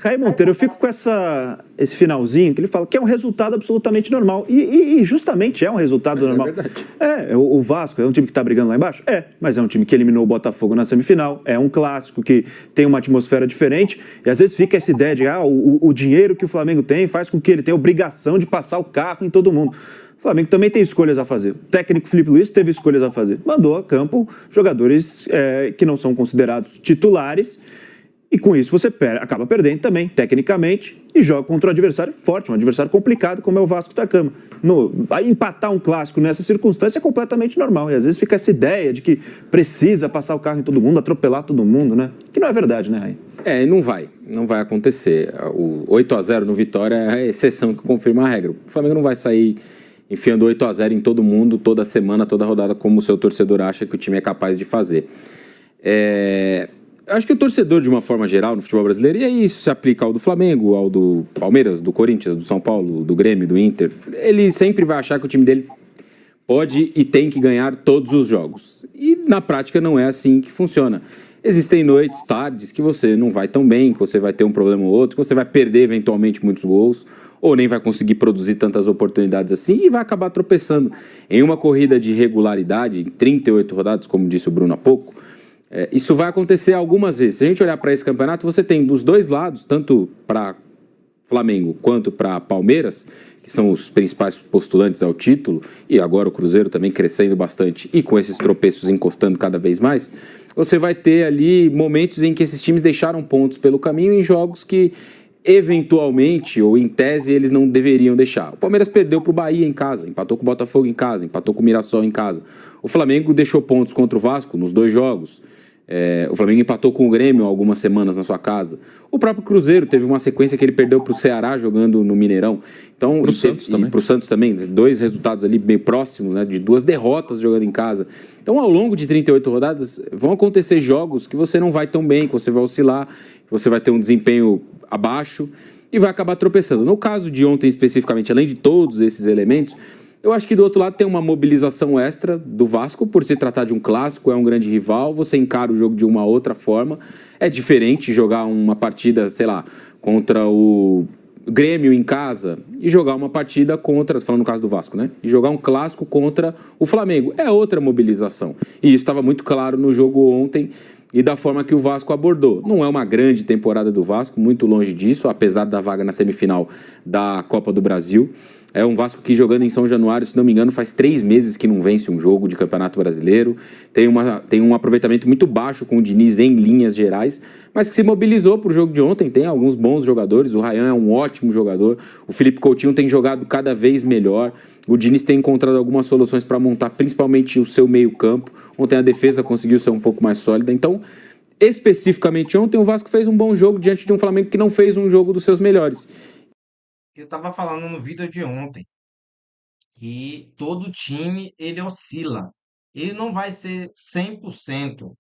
Caio Monteiro, eu fico com esse finalzinho que ele fala que é um resultado absolutamente normal. E justamente é um resultado Mas é normal. verdade. O Vasco é um time que está brigando lá embaixo? Mas é um time que eliminou o Botafogo na semifinal. É um clássico que tem uma atmosfera diferente. E às vezes fica essa ideia de o dinheiro que o Flamengo tem faz com que ele tenha obrigação de passar o carro em todo mundo. O Flamengo também tem escolhas a fazer. O técnico Felipe Luiz teve escolhas a fazer. Mandou a campo jogadores que não são considerados titulares. E com isso você acaba perdendo também, tecnicamente, e joga contra um adversário forte, um adversário complicado, como é o Vasco da Gama. Aí empatar um clássico nessa circunstância é completamente normal. E às vezes fica essa ideia de que precisa passar o carro em todo mundo, atropelar todo mundo, né? Que não é verdade, né, Raí? Não vai acontecer. O 8-0 no Vitória é a exceção que confirma a regra. O Flamengo não vai sair enfiando 8-0 em todo mundo, toda semana, toda rodada, como o seu torcedor acha que o time é capaz de fazer. Acho que o torcedor, de uma forma geral, no futebol brasileiro, e aí isso se aplica ao do Flamengo, ao do Palmeiras, do Corinthians, do São Paulo, do Grêmio, do Inter, ele sempre vai achar que o time dele pode e tem que ganhar todos os jogos. E na prática não é assim que funciona. Existem noites, tardes, que você não vai tão bem, que você vai ter um problema ou outro, que você vai perder eventualmente muitos gols, ou nem vai conseguir produzir tantas oportunidades assim e vai acabar tropeçando. Em uma corrida de regularidade, em 38 rodadas, como disse o Bruno há pouco, isso vai acontecer algumas vezes. Se a gente olhar para esse campeonato, você tem dos dois lados, tanto para Flamengo quanto para Palmeiras, que são os principais postulantes ao título, e agora o Cruzeiro também crescendo bastante e com esses tropeços encostando cada vez mais, você vai ter ali momentos em que esses times deixaram pontos pelo caminho em jogos que eventualmente, ou em tese, eles não deveriam deixar. O Palmeiras perdeu para o Bahia em casa, empatou com o Botafogo em casa, empatou com o Mirassol em casa. O Flamengo deixou pontos contra o Vasco nos dois jogos. O Flamengo empatou com o Grêmio há algumas semanas na sua casa. O próprio Cruzeiro teve uma sequência que ele perdeu para o Ceará jogando no Mineirão. Então, Pro Santos também. Para o Santos também, dois resultados ali bem próximos, né, de duas derrotas jogando em casa. Então, ao longo de 38 rodadas, vão acontecer jogos que você não vai tão bem, que você vai oscilar, que você vai ter um desempenho abaixo e vai acabar tropeçando. No caso de ontem especificamente, além de todos esses elementos, eu acho que do outro lado tem uma mobilização extra do Vasco, por se tratar de um clássico, é um grande rival, você encara o jogo de uma outra forma. É diferente jogar uma partida, sei lá, contra o Grêmio em casa e jogar uma partida contra, falando no caso do Vasco, né? E jogar um clássico contra o Flamengo. É outra mobilização. E isso estava muito claro no jogo ontem e da forma que o Vasco abordou. Não é uma grande temporada do Vasco, muito longe disso, apesar da vaga na semifinal da Copa do Brasil. É um Vasco que, jogando em São Januário, se não me engano, faz 3 meses que não vence um jogo de Campeonato Brasileiro. Tem um aproveitamento muito baixo com o Diniz em linhas gerais, mas que se mobilizou para o jogo de ontem. Tem alguns bons jogadores, o Ryan é um ótimo jogador, o Felipe Coutinho tem jogado cada vez melhor, o Diniz tem encontrado algumas soluções para montar principalmente o seu meio-campo. Ontem a defesa conseguiu ser um pouco mais sólida. Então, especificamente ontem, o Vasco fez um bom jogo diante de um Flamengo que não fez um jogo dos seus melhores. Eu estava falando no vídeo de ontem que todo time ele oscila. Ele não vai ser 100%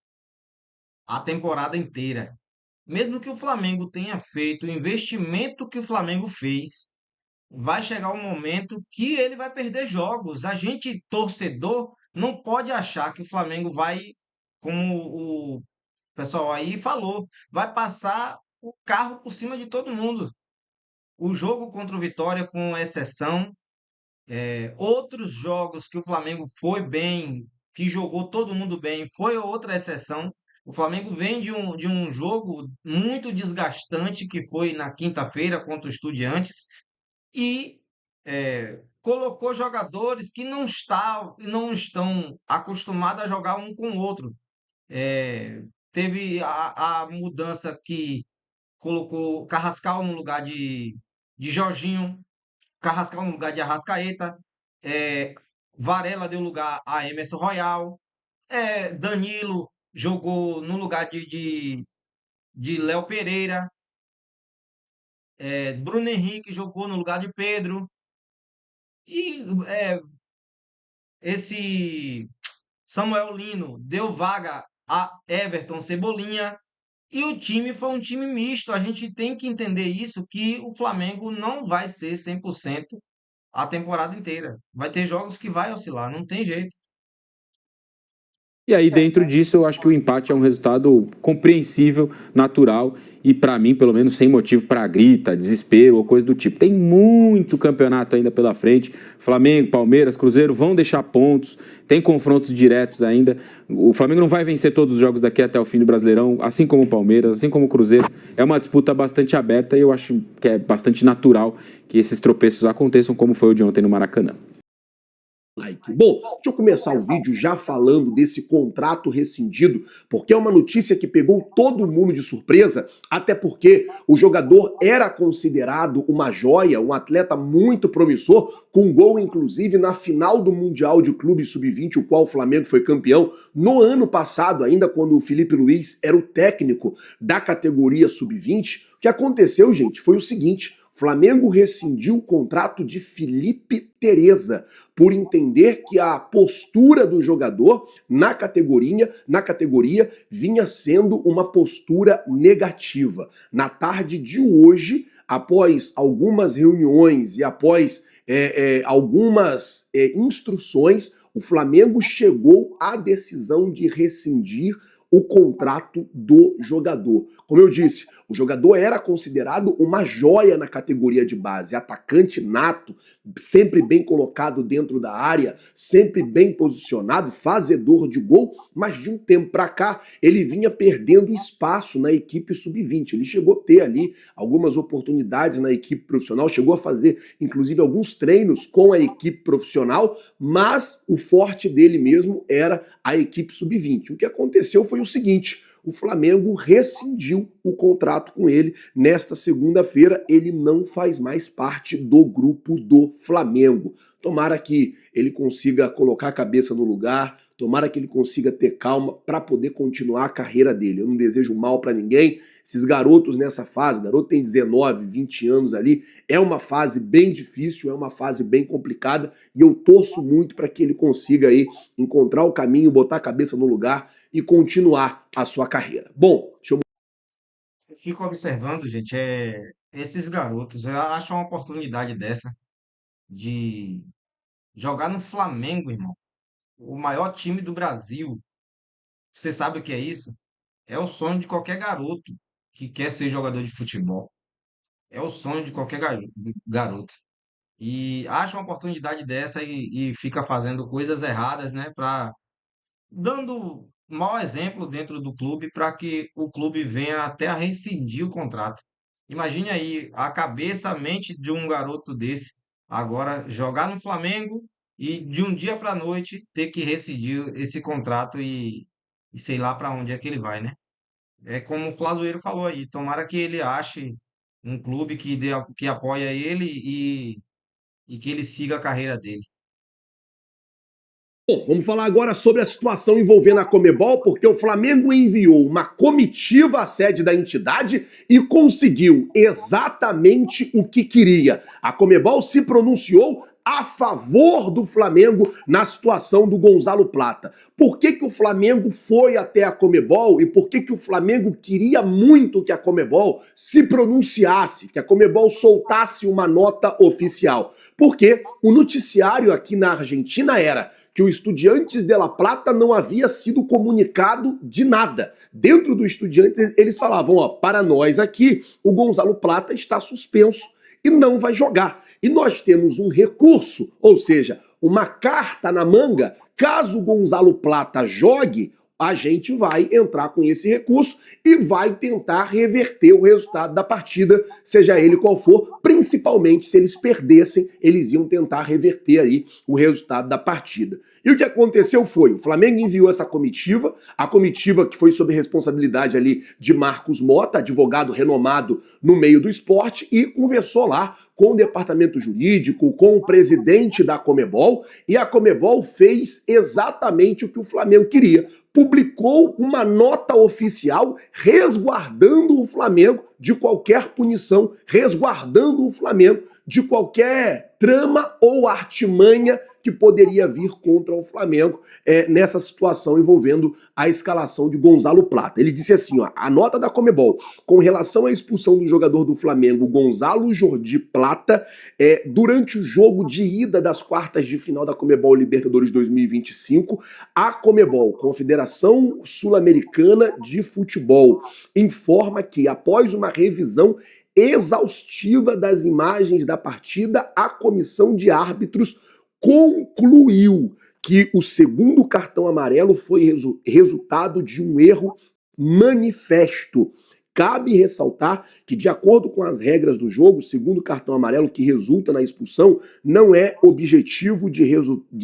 a temporada inteira. Mesmo que o Flamengo tenha feito o investimento que o Flamengo fez, vai chegar um momento que ele vai perder jogos. A gente, torcedor, não pode achar que o Flamengo vai, como o pessoal aí falou, vai passar o carro por cima de todo mundo. O jogo contra o Vitória, com exceção, outros jogos que o Flamengo foi bem, que jogou todo mundo bem, foi outra exceção. O Flamengo vem de um jogo muito desgastante, que foi na quinta-feira contra o Estudiantes, e colocou jogadores que não estão acostumados a jogar um com o outro. Teve a mudança que colocou Carrascal no lugar de Jorginho, Carrascal no lugar de Arrascaeta, é, Varela deu lugar a Emerson Royal, Danilo jogou no lugar de Léo Pereira, Bruno Henrique jogou no lugar de Pedro, e esse Samuel Lino deu vaga a Everton Cebolinha, e o time foi um time misto. A gente tem que entender isso, que o Flamengo não vai ser 100% a temporada inteira. Vai ter jogos que vai oscilar, não tem jeito. E aí, dentro disso, eu acho que o empate é um resultado compreensível, natural e, para mim, pelo menos, sem motivo para grita, desespero ou coisa do tipo. Tem muito campeonato ainda pela frente. Flamengo, Palmeiras, Cruzeiro vão deixar pontos, tem confrontos diretos ainda. O Flamengo não vai vencer todos os jogos daqui até o fim do Brasileirão, assim como o Palmeiras, assim como o Cruzeiro. É uma disputa bastante aberta e eu acho que é bastante natural que esses tropeços aconteçam, como foi o de ontem no Maracanã. Bom, deixa eu começar o vídeo já falando desse contrato rescindido, porque é uma notícia que pegou todo mundo de surpresa, até porque o jogador era considerado uma joia, um atleta muito promissor, com gol inclusive na final do Mundial de Clubes Sub-20, o qual o Flamengo foi campeão no ano passado, ainda quando o Felipe Luiz era o técnico da categoria Sub-20. O que aconteceu, gente, foi o seguinte: o Flamengo rescindiu o contrato de Felipe Tereza por entender que a postura do jogador na categoria vinha sendo uma postura negativa. Na tarde de hoje, após algumas reuniões e após algumas instruções, o Flamengo chegou à decisão de rescindir o contrato do jogador. Como eu disse, o jogador era considerado uma joia na categoria de base, atacante nato, sempre bem colocado dentro da área, sempre bem posicionado, fazedor de gol, mas de um tempo para cá ele vinha perdendo espaço na equipe sub-20. Ele chegou a ter ali algumas oportunidades na equipe profissional, chegou a fazer inclusive alguns treinos com a equipe profissional, mas o forte dele mesmo era a equipe sub-20. O que aconteceu foi o seguinte: o Flamengo rescindiu o contrato com ele nesta segunda-feira. Ele não faz mais parte do grupo do Flamengo. Tomara que ele consiga colocar a cabeça no lugar, tomara que ele consiga ter calma para poder continuar a carreira dele. Eu não desejo mal para ninguém. Esses garotos nessa fase, o garoto tem 19, 20 anos ali, é uma fase bem difícil, é uma fase bem complicada, e eu torço muito para que ele consiga aí encontrar o caminho, botar a cabeça no lugar e continuar a sua carreira. Bom, deixa eu... Eu fico observando, gente, esses garotos. Eu acho uma oportunidade dessa de jogar no Flamengo, irmão. O maior time do Brasil. Você sabe o que é isso? É o sonho de qualquer garoto que quer ser jogador de futebol. É o sonho de qualquer garoto. E acha uma oportunidade dessa e fica fazendo coisas erradas, né? Dando mau exemplo dentro do clube para que o clube venha até a rescindir o contrato. Imagine aí a cabeça, a mente de um garoto desse agora jogar no Flamengo e de um dia para a noite ter que rescindir esse contrato e sei lá para onde é que ele vai, né? É como o Flazoeiro falou aí, tomara que ele ache um clube que apoia ele e que ele siga a carreira dele. Bom, vamos falar agora sobre a situação envolvendo a Conmebol, porque o Flamengo enviou uma comitiva à sede da entidade e conseguiu exatamente o que queria. A Conmebol se pronunciou a favor do Flamengo na situação do Gonzalo Plata. Por que o Flamengo foi até a Conmebol e por que o Flamengo queria muito que a Conmebol se pronunciasse, que a Conmebol soltasse uma nota oficial? Porque o noticiário aqui na Argentina era que o Estudiantes de La Plata não havia sido comunicado de nada. Dentro do Estudiantes, eles falavam, ó, para nós aqui, o Gonzalo Plata está suspenso e não vai jogar. E nós temos um recurso, ou seja, uma carta na manga, caso o Gonzalo Plata jogue, a gente vai entrar com esse recurso e vai tentar reverter o resultado da partida, seja ele qual for, principalmente se eles perdessem, eles iam tentar reverter aí o resultado da partida. E o que aconteceu foi, o Flamengo enviou essa comitiva, a comitiva que foi sob responsabilidade ali de Marcos Mota, advogado renomado no meio do esporte, e conversou lá com o departamento jurídico, com o presidente da Conmebol, e a Conmebol fez exatamente o que o Flamengo queria. Publicou uma nota oficial resguardando o Flamengo de qualquer punição, resguardando o Flamengo de qualquer trama ou artimanha que poderia vir contra o Flamengo nessa situação envolvendo a escalação de Gonzalo Plata. Ele disse assim, ó, a nota da Conmebol com relação à expulsão do jogador do Flamengo, Gonzalo Jordi Plata, durante o jogo de ida das quartas de final da Conmebol Libertadores 2025, a Conmebol, Confederação Sul-Americana de Futebol, informa que após uma revisão exaustiva das imagens da partida, a comissão de árbitros concluiu que o segundo cartão amarelo foi resultado de um erro manifesto. Cabe ressaltar que, de acordo com as regras do jogo, o segundo cartão amarelo que resulta na expulsão não é objetivo de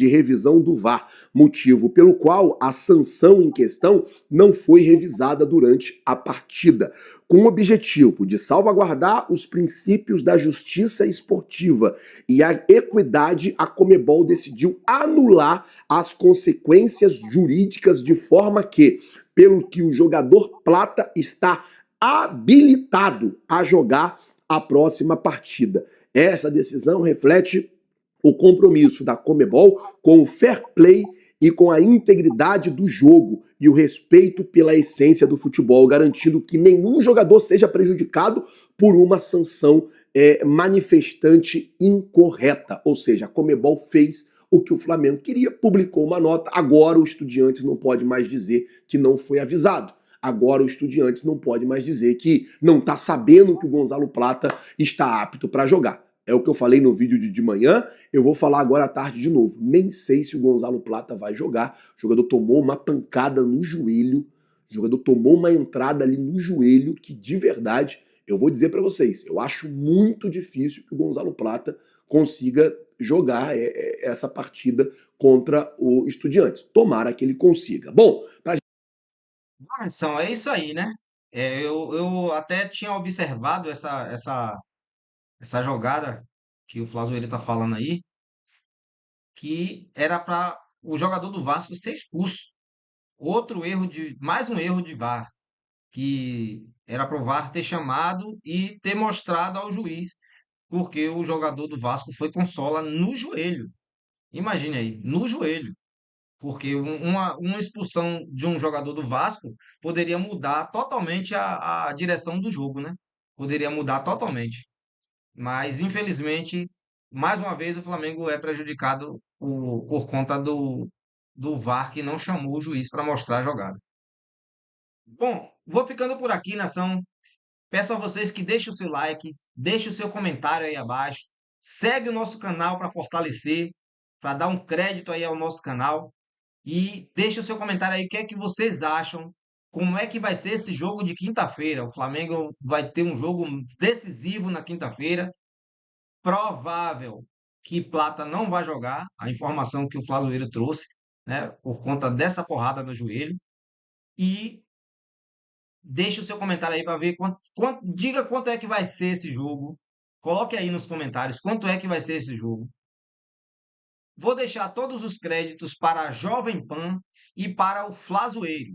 revisão do VAR, motivo pelo qual a sanção em questão não foi revisada durante a partida. Com o objetivo de salvaguardar os princípios da justiça esportiva e a equidade, a Conmebol decidiu anular as consequências jurídicas de forma que, pelo que o jogador Plata está habilitado a jogar a próxima partida. Essa decisão reflete o compromisso da Conmebol com o fair play e com a integridade do jogo e o respeito pela essência do futebol, garantindo que nenhum jogador seja prejudicado por uma sanção manifestante incorreta. Ou seja, a Conmebol fez o que o Flamengo queria, publicou uma nota, agora o Estudiantes não pode mais dizer que não foi avisado. Agora o Estudiantes não pode mais dizer que não está sabendo que o Gonzalo Plata está apto para jogar. É o que eu falei no vídeo de manhã, eu vou falar agora à tarde de novo. Nem sei se o Gonzalo Plata vai jogar. O jogador tomou uma pancada no joelho, o jogador tomou uma entrada ali no joelho que, de verdade, eu vou dizer para vocês, eu acho muito difícil que o Gonzalo Plata consiga jogar essa partida contra o Estudiantes. Tomara que ele consiga. Bom, Alisson, é isso aí, né? Eu até tinha observado essa jogada que o Flazueiro está falando aí, que era para o jogador do Vasco ser expulso. Mais um erro de VAR, que era para o VAR ter chamado e ter mostrado ao juiz, porque o jogador do Vasco foi com sola no joelho. Imagine aí, no joelho. Porque uma expulsão de um jogador do Vasco poderia mudar totalmente a direção do jogo, né? Poderia mudar totalmente. Mas, infelizmente, mais uma vez o Flamengo é prejudicado por conta do VAR que não chamou o juiz para mostrar a jogada. Bom, vou ficando por aqui, nação. Peço a vocês que deixem o seu like, deixem o seu comentário aí abaixo. Segue o nosso canal para fortalecer, para dar um crédito aí ao nosso canal. E deixe o seu comentário aí, o que é que vocês acham? Como é que vai ser esse jogo de quinta-feira? O Flamengo vai ter um jogo decisivo na quinta-feira. Provável que Plata não vai jogar, a informação que o Flazueiro trouxe, né, por conta dessa porrada no joelho. E deixe o seu comentário aí para ver diga quanto é que vai ser esse jogo. Coloque aí nos comentários quanto é que vai ser esse jogo. Vou deixar todos os créditos para a Jovem Pan e para o Flazueiro.